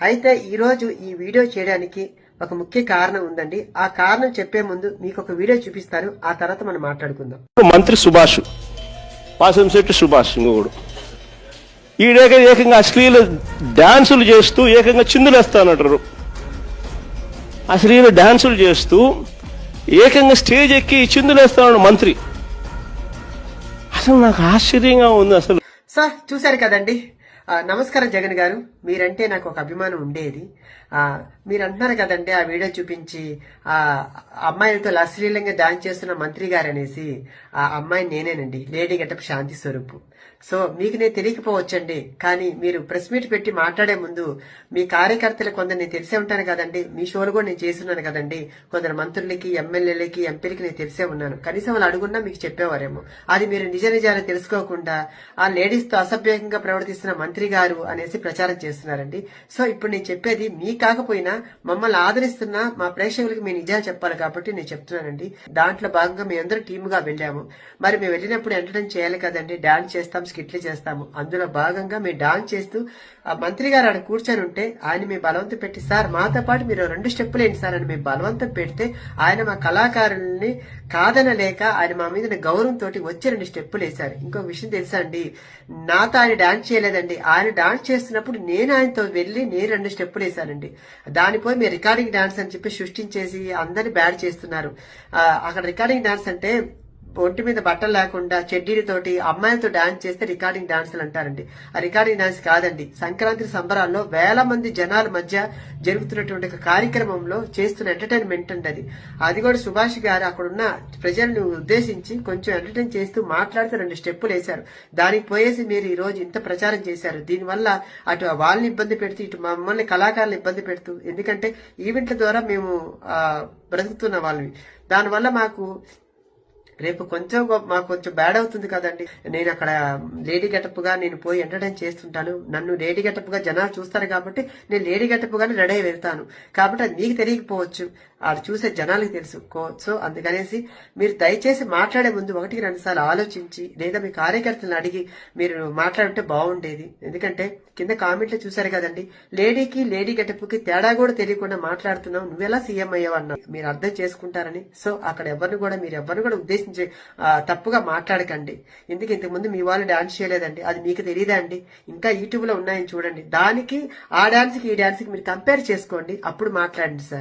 అయితే ఈరోజు ఈ వీడియో చేయడానికి ఒక ముఖ్య కారణం ఉందండి. ఆ కారణం చెప్పే ముందు మీకు ఒక వీడియో చూపిస్తాను, ఆ తర్వాత మనం మాట్లాడుకుందాం. మంత్రి సుభాష్, పాసంశెట్టి సుభాష్ ఇంకొకడు ఏకంగా అశ్లీల డాన్సులు చేస్తూ ఏకంగా చిందులేస్తానంటారు. అశ్లీల డాన్సులు చేస్తూ ఏకంగా స్టేజ్ ఎక్కి చిందులేస్తాడు మంత్రి. అసలు నాకు ఆశ్చర్యంగా ఉంది. అసలు సార్ చూశారు కదండి. నమస్కారం జగన్ గారు, మీరంటే నాకు ఒక అభిమానం ఉండేది. మీరు అంటున్నారు కదండి ఆ వీడియో చూపించి ఆ అమ్మాయిలతో అశ్లీలంగా డాన్స్ చేస్తున్న మంత్రి గారు అనేసి. ఆ అమ్మాయి నేనేనండి, లేడీ గెటప్ శాంతి స్వరూప్. సో మీకు నేను తెలియకపోవచ్చండి, కానీ మీరు ప్రెస్ మీట్ పెట్టి మాట్లాడే ముందు మీ కార్యకర్తలు కొందరు నేను తెలిసే ఉంటాను కదండి, మీ షోలు కూడా నేను చేస్తున్నాను కదండి. కొందరు మంత్రులకి, ఎమ్మెల్యేలకి, ఎంపీలకి నేను తెలిసే ఉన్నాను. కనీసం వాళ్ళు అడుగున్నా మీకు చెప్పేవారేమో. అది మీరు నిజాలు తెలుసుకోకుండా ఆ లేడీస్ తో అసభ్యంగా ప్రవర్తిస్తున్న మంత్రి గారు అనేసి ప్రచారం చేస్తున్నారండి. సో ఇప్పుడు నేను చెప్పేది మీ కాకపోయినా మమ్మల్ని ఆదరిస్తున్న మా ప్రేక్షకులకి మీ నిజాలు చెప్పాలి కాబట్టి నేను చెప్తున్నానండి. దాంట్లో భాగంగా మేమందరం టీమ్ గా వెళ్ళాము. మరి మేము వెళ్ళినప్పుడు ఎంటర్టైన్ చేయాలి కదండి, డాన్స్ చేస్తాం, స్కిట్లు చేస్తాము. అందులో భాగంగా మేము డాన్స్ చేస్తూ ఆ మంత్రి గారు ఆడ కూర్చొని ఉంటే ఆయన మీ బలవంతం పెట్టి, సార్ మాతో పాటు మీరు 2 స్టెప్పులు ఏంటి సార్ అని మేము బలవంతం పెడితే ఆయన మా కళాకారుల్ని కాదనలేక ఆయన మా మీద గౌరవంతో వచ్చి 2 స్టెప్పులు వేశారు. ఇంకొక విషయం తెలుసా అండి, నాతో ఆయన డాన్స్ చేయలేదండి. ఆయన డాన్స్ చేస్తున్నప్పుడు నేను ఆయనతో వెళ్లి నేను 2 స్టెప్పులు వేశానండి. దానిపై మీరు రికార్డింగ్ డాన్స్ అని చెప్పి సృష్టించేసి అందరిని బ్యాడ్ చేస్తున్నారు. అక్కడ రికార్డింగ్ డాన్స్ అంటే ఒంటి మీద బట్టలు లేకుండా చెడ్డీలతోటి అమ్మాయిలతో డాన్స్ చేస్తే రికార్డింగ్ డాన్సులు అంటారండి. ఆ రికార్డింగ్ డాన్స్ కాదండి. సంక్రాంతి సంబరాల్లో వేల మంది జనాల మధ్య జరుగుతున్నటువంటి ఒక కార్యక్రమంలో చేస్తున్న ఎంటర్టైన్మెంట్ అండి అది కూడా సుభాష్ గారు అక్కడున్న ప్రజలను ఉద్దేశించి కొంచెం ఎంటర్టైన్ చేస్తూ మాట్లాడుతూ 2 స్టెప్పులు వేశారు. దానికి పోయేసి మీరు ఈ రోజు ఇంత ప్రచారం చేశారు. దీనివల్ల అటు వాళ్ళని ఇబ్బంది పెడుతూ ఇటు మమ్మల్ని కళాకారులు ఇబ్బంది పెడుతూ, ఎందుకంటే ఈవెంట్ల ద్వారా మేము బ్రతుకుతున్న వాళ్ళని, దానివల్ల మాకు రేపు మాకు కొంచెం బ్యాడ్ అవుతుంది కదండి. నేను అక్కడ లేడీ గెటప్ గా నేను పోయి ఎంటర్టైన్ చేస్తుంటాను. నన్ను లేడీ గెటప్ గా జనాలు చూస్తారు కాబట్టి నేను లేడీ గెటప్ గానే రెడీ అయి వెళ్తాను. కాబట్టి అది మీకు తెలియకపోవచ్చు, అది చూసే జనాలకు తెలుసు. సో అందుకనేసి మీరు దయచేసి మాట్లాడే ముందు 1-2 సార్లు ఆలోచించి లేదా మీ కార్యకర్తలను అడిగి మీరు మాట్లాడుంటే బాగుండేది. ఎందుకంటే కింద కామెంట్లు చూసారు కదండి, లేడీకి లేడీ గెటప్ కి తేడా కూడా తెలియకుండా మాట్లాడుతున్నావు, నువ్వెలా సీఎం అయ్యావన్నా మీరు అర్థం చేసుకుంటారని. సో అక్కడ మీరు ఎవరిని కూడా ఉద్దేశించి తప్పుగా మాట్లాడకండి. ఇంతకు ముందు మీ వాళ్ళు డాన్స్ చేయలేదండి, అది మీకు తెలియదా అండి? ఇంకా యూట్యూబ్ లో ఉన్నాయని చూడండి. దానికి ఆ డాన్స్ కి ఈ డాన్స్ కి మీరు కంపేర్ చేసుకోండి, అప్పుడు మాట్లాడండి సార్.